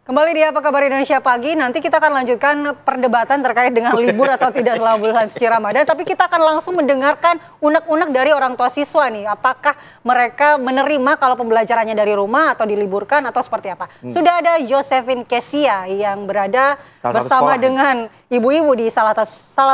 Kembali di Apa Kabar Indonesia Pagi, nanti kita akan lanjutkan perdebatan terkait dengan libur atau tidak selama bulan suci Ramadan. Tapi kita akan langsung mendengarkan unek-unek dari orang tua siswa nih. Apakah mereka menerima kalau pembelajarannya dari rumah atau diliburkan atau seperti apa? Sudah ada Josephine Kesia yang berada bersama dengan ibu-ibu di salah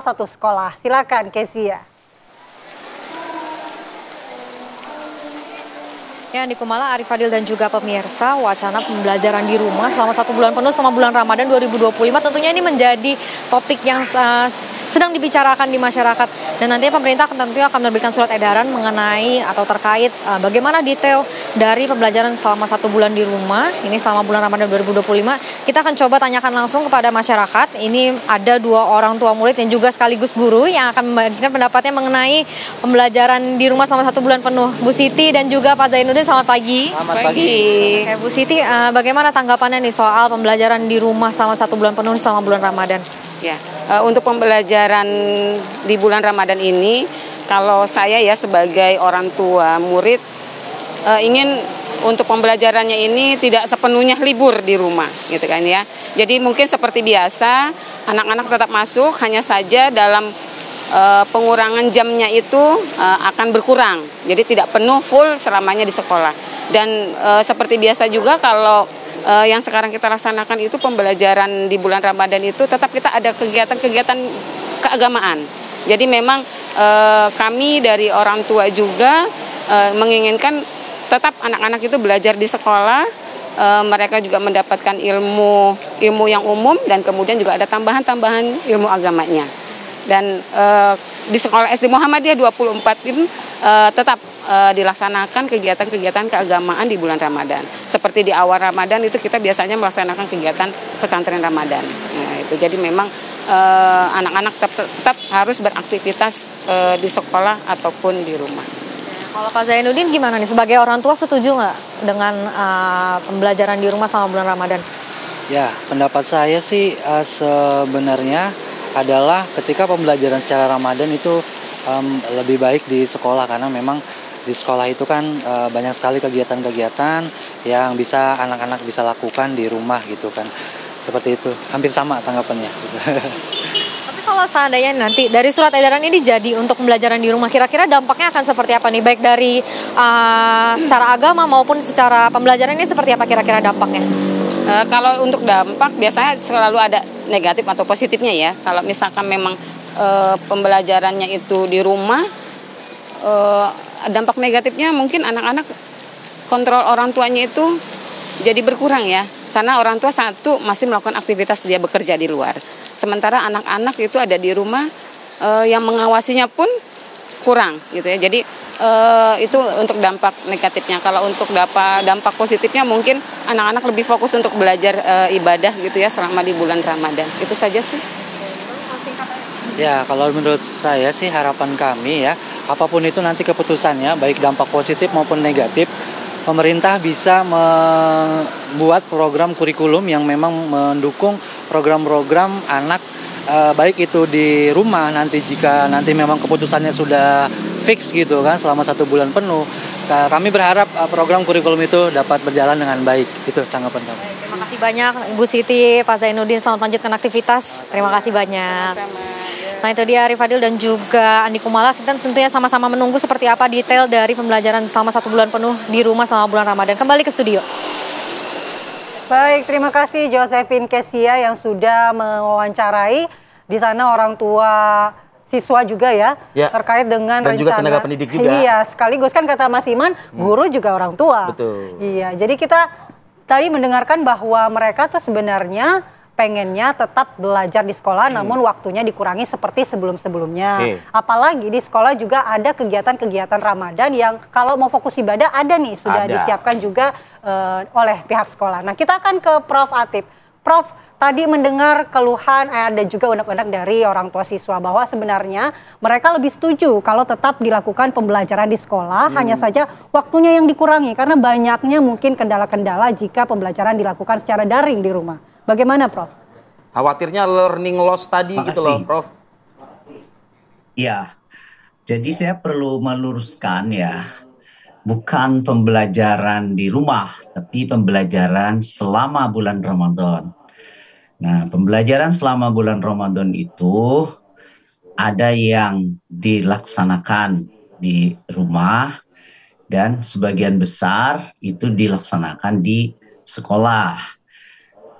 satu sekolah. Silakan Kesia. Ya, di Kumala, Arif Fadil dan juga pemirsa, wacana pembelajaran di rumah selama 1 bulan penuh selama bulan Ramadan 2025 tentunya ini menjadi topik yang sedang dibicarakan di masyarakat, dan nantinya pemerintah tentunya akan menerbitkan surat edaran mengenai atau terkait bagaimana detail dari pembelajaran selama 1 bulan di rumah ini selama bulan Ramadan 2025. Kita akan coba tanyakan langsung kepada masyarakat. Ini ada 2 orang tua murid yang juga sekaligus guru yang akan membagikan pendapatnya mengenai pembelajaran di rumah selama 1 bulan penuh. Bu Siti dan juga Pak Zainuddin, selamat pagi. Selamat pagi. Oke, Bu Siti, bagaimana tanggapannya nih soal pembelajaran di rumah selama 1 bulan penuh selama bulan Ramadan? Ya, untuk pembelajaran di bulan Ramadan ini, kalau saya ya sebagai orang tua murid ingin untuk pembelajarannya ini tidak sepenuhnya libur di rumah, gitu kan ya. Jadi mungkin seperti biasa, anak-anak tetap masuk, hanya saja dalam pengurangan jamnya itu akan berkurang. Jadi tidak penuh full selamanya di sekolah. Dan seperti biasa juga kalau yang sekarang kita laksanakan itu pembelajaran di bulan Ramadan itu tetap kita ada kegiatan-kegiatan keagamaan. Jadi memang kami dari orang tua juga menginginkan tetap anak-anak itu belajar di sekolah, mereka juga mendapatkan ilmu yang umum dan kemudian juga ada tambahan-tambahan ilmu agamanya. Dan di sekolah SD Muhammadiyah 24 ini tetap dilaksanakan kegiatan-kegiatan keagamaan di bulan Ramadan. Seperti di awal Ramadan itu kita biasanya melaksanakan kegiatan pesantren Ramadan. Nah, itu jadi memang anak-anak tetap harus beraktivitas di sekolah ataupun di rumah. Kalau Pak Zainuddin gimana nih, sebagai orang tua setuju nggak dengan pembelajaran di rumah selama bulan Ramadan? Ya, pendapat saya sih sebenarnya adalah ketika pembelajaran secara Ramadan itu lebih baik di sekolah, karena memang di sekolah itu kan banyak sekali kegiatan-kegiatan yang bisa anak-anak bisa lakukan di rumah gitu kan. Seperti itu, hampir sama tanggapannya. Tapi kalau seandainya nanti dari surat edaran ini jadi untuk pembelajaran di rumah, kira-kira dampaknya akan seperti apa nih? Baik dari secara agama maupun secara pembelajaran ini seperti apa kira-kira dampaknya? Kalau untuk dampak biasanya selalu ada negatif atau positifnya ya. Kalau misalkan memang pembelajarannya itu di rumah, dampak negatifnya mungkin anak-anak kontrol orang tuanya itu jadi berkurang ya. Karena orang tua satu masih melakukan aktivitas, dia bekerja di luar. Sementara anak-anak itu ada di rumah, yang mengawasinya pun kurang gitu ya. Jadi itu untuk dampak negatifnya. Kalau untuk dampak positifnya mungkin anak-anak lebih fokus untuk belajar ibadah gitu ya selama di bulan Ramadan. Itu saja sih. Ya, kalau menurut saya sih harapan kami ya, apapun itu nanti keputusannya, baik dampak positif maupun negatif, pemerintah bisa membuat program kurikulum yang memang mendukung program-program anak, baik itu di rumah nanti jika nanti memang keputusannya sudah fix gitu kan selama 1 bulan penuh. Kami berharap program kurikulum itu dapat berjalan dengan baik. Itu tanggapan kami. Terima kasih banyak Ibu Siti, Pak Zainuddin, selamat lanjutkan aktivitas. Terima kasih banyak. Nah, itu dia Arif Fadil dan juga Andi Kumala. Kita tentunya sama-sama menunggu seperti apa detail dari pembelajaran selama 1 bulan penuh di rumah selama bulan Ramadan. Kembali ke studio. Baik, terima kasih Josephine Kesia yang sudah mewawancarai di sana orang tua siswa juga ya, terkait dengan dan rencana. juga tenaga pendidik juga. Iya, sekaligus kan kata Mas Iman, guru juga orang tua. Betul. Iya, jadi kita tadi mendengarkan bahwa mereka tuh sebenarnya pengennya tetap belajar di sekolah, namun waktunya dikurangi seperti sebelum-sebelumnya. Apalagi di sekolah juga ada kegiatan-kegiatan Ramadan yang kalau mau fokus ibadah ada nih, sudah disiapkan juga oleh pihak sekolah. Nah, kita akan ke Prof. Atip. Prof, tadi mendengar keluhan ada juga unek-unek dari orang tua siswa bahwa sebenarnya mereka lebih setuju kalau tetap dilakukan pembelajaran di sekolah, hanya saja waktunya yang dikurangi karena banyaknya mungkin kendala-kendala jika pembelajaran dilakukan secara daring di rumah. Bagaimana, Prof? Khawatirnya learning loss tadi gitu loh, Prof. Ya, jadi saya perlu meluruskan ya, bukan pembelajaran di rumah, tapi pembelajaran selama bulan Ramadan. Nah, pembelajaran selama bulan Ramadan itu ada yang dilaksanakan di rumah dan sebagian besar itu dilaksanakan di sekolah.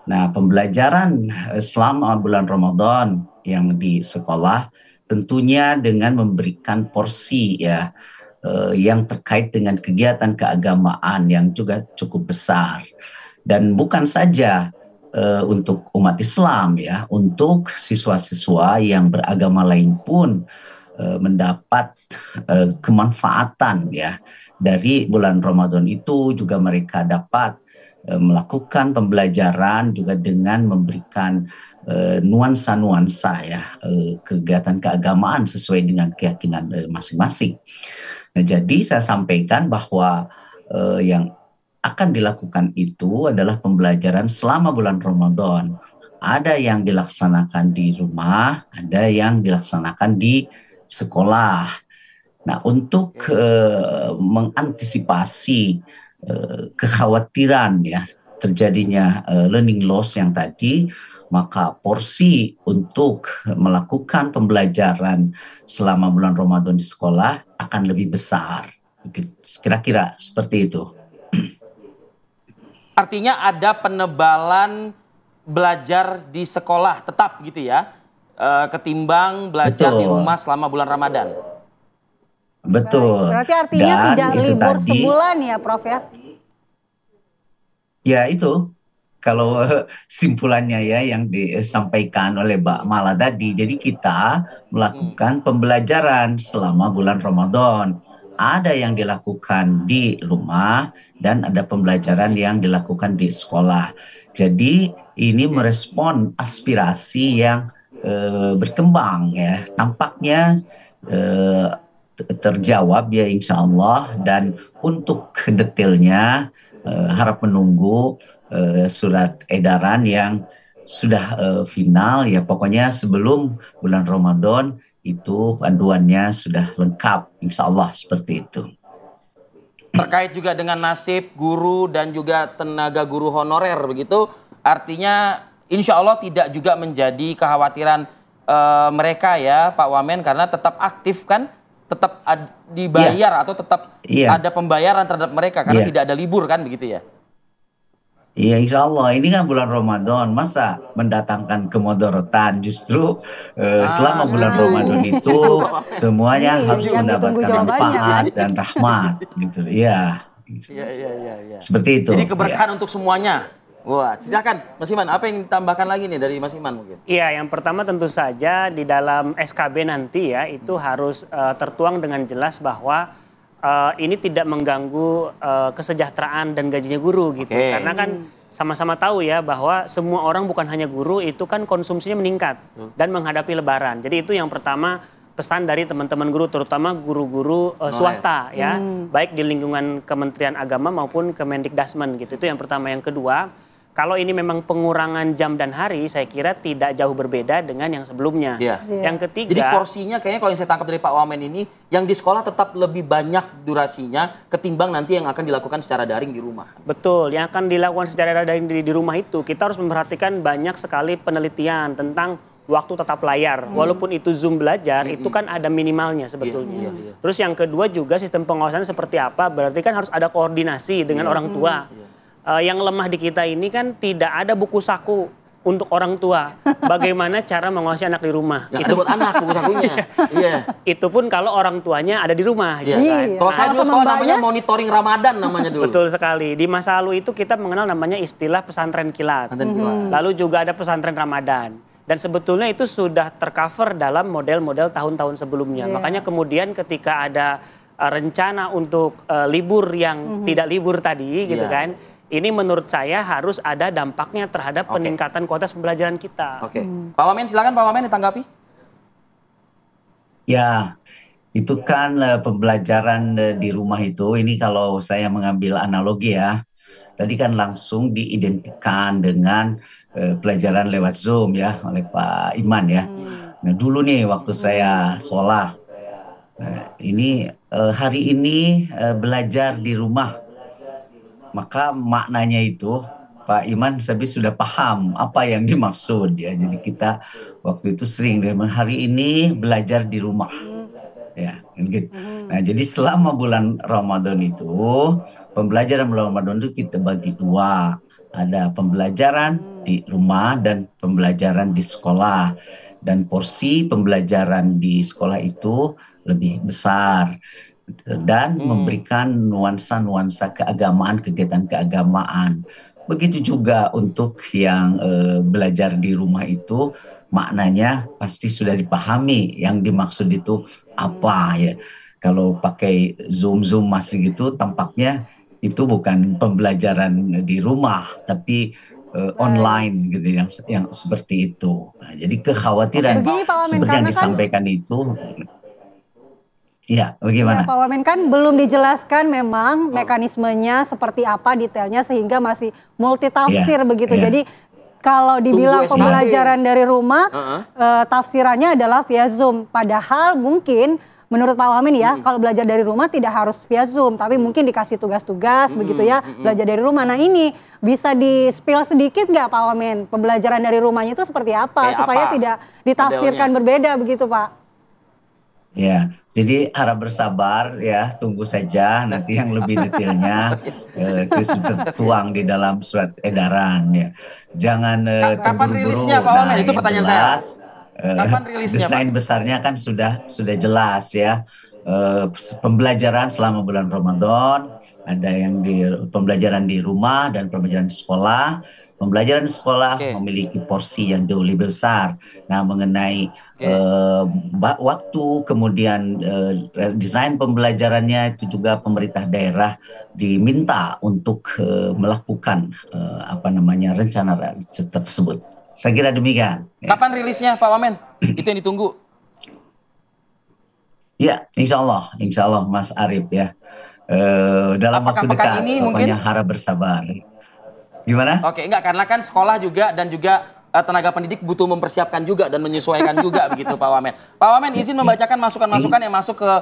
Nah, pembelajaran selama bulan Ramadan yang di sekolah tentunya dengan memberikan porsi ya yang terkait dengan kegiatan keagamaan yang juga cukup besar. Dan bukan saja untuk umat Islam ya, untuk siswa-siswa yang beragama lain pun mendapat kemanfaatan ya dari bulan Ramadan itu, juga mereka dapat melakukan pembelajaran juga dengan memberikan nuansa-nuansa ya kegiatan keagamaan sesuai dengan keyakinan masing-masing. Nah, jadi saya sampaikan bahwa yang akan dilakukan itu adalah pembelajaran selama bulan Ramadan. Ada yang dilaksanakan di rumah, ada yang dilaksanakan di sekolah. Nah, untuk mengantisipasi kekhawatiran ya terjadinya learning loss yang tadi, maka porsi untuk melakukan pembelajaran selama bulan Ramadan di sekolah akan lebih besar. Kira-kira seperti itu. Artinya ada penebalan belajar di sekolah tetap gitu ya, ketimbang belajar di rumah selama bulan Ramadan. Betul. Berarti artinya Dan tidak itu libur tadi, sebulan ya Prof ya? Ya itu, kalau simpulannya ya yang disampaikan oleh Mbak Mala tadi. Jadi kita melakukan pembelajaran selama bulan Ramadan. Ada yang dilakukan di rumah dan ada pembelajaran yang dilakukan di sekolah. Jadi ini merespon aspirasi yang berkembang ya. Tampaknya terjawab ya insya Allah. Dan untuk detailnya harap menunggu surat edaran yang sudah final ya, pokoknya sebelum bulan Ramadan itu panduannya sudah lengkap insya Allah seperti itu. Terkait juga dengan nasib guru dan juga tenaga guru honorer begitu, artinya insya Allah tidak juga menjadi kekhawatiran mereka ya Pak Wamen, karena tetap aktif kan, tetap dibayar atau tetap ada pembayaran terhadap mereka karena tidak ada libur kan begitu ya? Iya insya Allah, ini kan bulan Ramadan, masa mendatangkan kemodorotan, justru selama bulan Ramadan itu semuanya harus mendapatkan manfaat dan rahmat gitu. Iya. Iya. Seperti itu. Jadi keberkahan untuk semuanya. Wah, silakan Mas Iman, apa yang ditambahkan lagi nih dari Mas Iman mungkin? Iya, yang pertama tentu saja di dalam SKB nanti ya, itu harus tertuang dengan jelas bahwa ini tidak mengganggu kesejahteraan dan gajinya guru gitu. Karena kan sama-sama tahu ya bahwa semua orang bukan hanya guru itu kan konsumsinya meningkat dan menghadapi lebaran. Jadi itu yang pertama pesan dari teman-teman guru, terutama guru-guru swasta ya. Baik di lingkungan Kementerian Agama maupun Kemendikdasmen gitu. Itu yang pertama. Yang kedua, kalau ini memang pengurangan jam dan hari, saya kira tidak jauh berbeda dengan yang sebelumnya. Yang ketiga, jadi porsinya kayaknya kalau yang saya tangkap dari Pak Wamen ini, yang di sekolah tetap lebih banyak durasinya ketimbang nanti yang akan dilakukan secara daring di rumah. Betul, yang akan dilakukan secara daring di rumah itu, kita harus memperhatikan banyak sekali penelitian tentang waktu tatap layar. Walaupun itu Zoom belajar, itu kan ada minimalnya sebetulnya. Terus yang kedua juga sistem pengawasan seperti apa, berarti kan harus ada koordinasi dengan orang tua. Yang lemah di kita ini kan tidak ada buku saku untuk orang tua. Bagaimana cara mengawasi anak di rumah. Yang itu buat anak buku sakunya. Itu pun kalau orang tuanya ada di rumah. Gitu kan. Kalau saya dulu sekolah namanya monitoring Ramadan namanya dulu. Betul sekali. Di masa lalu itu kita mengenal namanya istilah pesantren kilat. Lalu juga ada pesantren Ramadan. Dan sebetulnya itu sudah tercover dalam model-model tahun-tahun sebelumnya. Makanya kemudian ketika ada rencana untuk libur yang tidak libur tadi gitu kan. Ini menurut saya harus ada dampaknya terhadap peningkatan kualitas pembelajaran kita. Pak Wamen, silakan Pak Wamen ditanggapi. Ya, itu kan pembelajaran di rumah itu, ini kalau saya mengambil analogi ya, tadi kan langsung diidentikan dengan pelajaran lewat Zoom ya oleh Pak Iman ya. Nah dulu nih waktu saya sekolah, ini hari ini belajar di rumah, maka maknanya itu Pak Iman Sabit sudah paham apa yang dimaksud ya. Jadi kita waktu itu sering dengan hari ini belajar di rumah. Ya, gitu. Nah, jadi selama bulan Ramadan itu, pembelajaran bulan Ramadan itu kita bagi dua. Ada pembelajaran di rumah dan pembelajaran di sekolah. Dan porsi pembelajaran di sekolah itu lebih besar dan memberikan nuansa-nuansa keagamaan, kegiatan keagamaan. Begitu juga untuk yang belajar di rumah itu, maknanya pasti sudah dipahami yang dimaksud itu apa ya. Kalau pakai Zoom masih gitu, tampaknya itu bukan pembelajaran di rumah, tapi online gitu yang seperti itu. Nah, jadi kekhawatiran seperti yang disampaikan itu. Iya, bagaimana? Ya, Pak Wamen, kan belum dijelaskan memang mekanismenya seperti apa detailnya sehingga masih multitafsir begitu. Jadi kalau dibilang pembelajaran dari rumah, tafsirannya adalah via Zoom. Padahal mungkin menurut Pak Wamen ya, kalau belajar dari rumah tidak harus via Zoom, tapi mungkin dikasih tugas-tugas begitu ya, belajar dari rumah. Nah ini bisa di-spill sedikit nggak Pak Wamen, pembelajaran dari rumahnya itu seperti apa supaya tidak ditafsirkan berbeda begitu Pak? Ya, jadi harap bersabar ya, tunggu saja nanti yang lebih detailnya itu sudah tertuang di dalam surat edaran ya. Jangan kapan rilisnya Pak Wamen? Itu pertanyaan saya. Kapan rilisnya desain Pak? besarnya kan sudah jelas ya. Pembelajaran selama bulan Ramadan, ada yang di pembelajaran di rumah dan pembelajaran di sekolah. Pembelajaran di sekolah memiliki porsi yang jauh lebih besar. Nah, mengenai waktu, kemudian desain pembelajarannya itu juga pemerintah daerah diminta untuk melakukan rencana tersebut. Saya kira demikian. Kapan rilisnya Pak Wamen? Itu yang ditunggu. Ya, insya Allah Mas Arif ya. Dalam waktu dekat, ini pokoknya harap bersabar. Gimana? Oke, enggak, karena kan sekolah juga dan juga tenaga pendidik butuh mempersiapkan juga dan menyesuaikan juga begitu Pak Wamen. Pak Wamen izin membacakan masukan-masukan yang masuk ke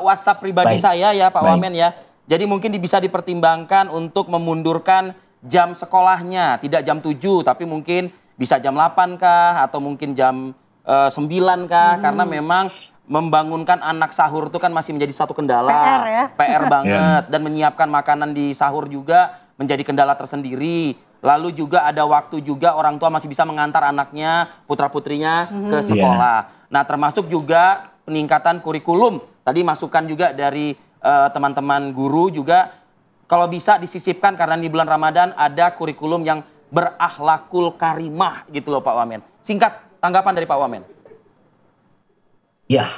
WhatsApp pribadi saya ya Pak Wamen ya. Jadi mungkin bisa dipertimbangkan untuk memundurkan jam sekolahnya, tidak jam 7 tapi mungkin bisa jam 8 kah atau mungkin jam 9 kah, karena memang membangunkan anak sahur itu kan masih menjadi satu kendala. PR ya. PR banget. Dan menyiapkan makanan di sahur juga menjadi kendala tersendiri. Lalu juga ada waktu juga orang tua masih bisa mengantar anaknya, putra-putrinya ke sekolah. Nah, termasuk juga peningkatan kurikulum. Tadi masukan juga dari teman-teman guru juga, kalau bisa disisipkan karena di bulan Ramadan ada kurikulum yang berakhlakul karimah gitu loh Pak Wamen. Singkat tanggapan dari Pak Wamen. Ya,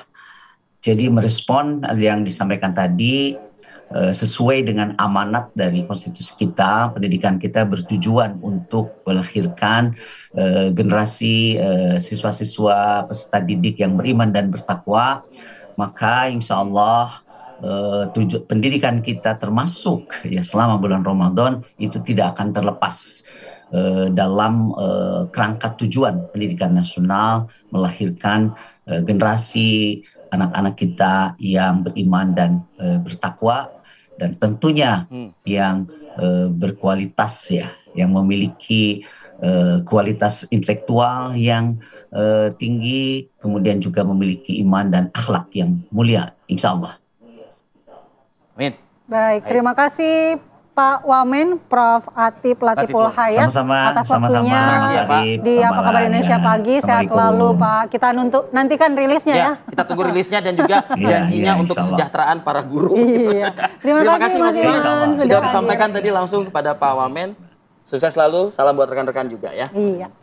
jadi merespon yang disampaikan tadi, sesuai dengan amanat dari konstitusi kita, pendidikan kita bertujuan untuk melahirkan generasi siswa-siswa peserta didik yang beriman dan bertakwa, maka insya Allah pendidikan kita termasuk ya selama bulan Ramadan itu tidak akan terlepas dalam kerangka tujuan pendidikan nasional melahirkan generasi anak-anak kita yang beriman dan bertakwa, dan tentunya yang berkualitas ya, yang memiliki kualitas intelektual yang tinggi, kemudian juga memiliki iman dan akhlak yang mulia, insya Allah. Amin. Baik, terima kasih Pak Wamen, Prof. Atif Latiful Hayat atas waktunya di Apa Kabar Indonesia Pagi. Sehat selalu Pak. Kita nantikan rilisnya ya. Kita tunggu rilisnya dan juga janjinya untuk kesejahteraan para guru. Terima kasih Mas Iman. Sudah disampaikan tadi langsung kepada Pak Wamen. Sukses selalu, salam buat rekan-rekan juga ya. Iya.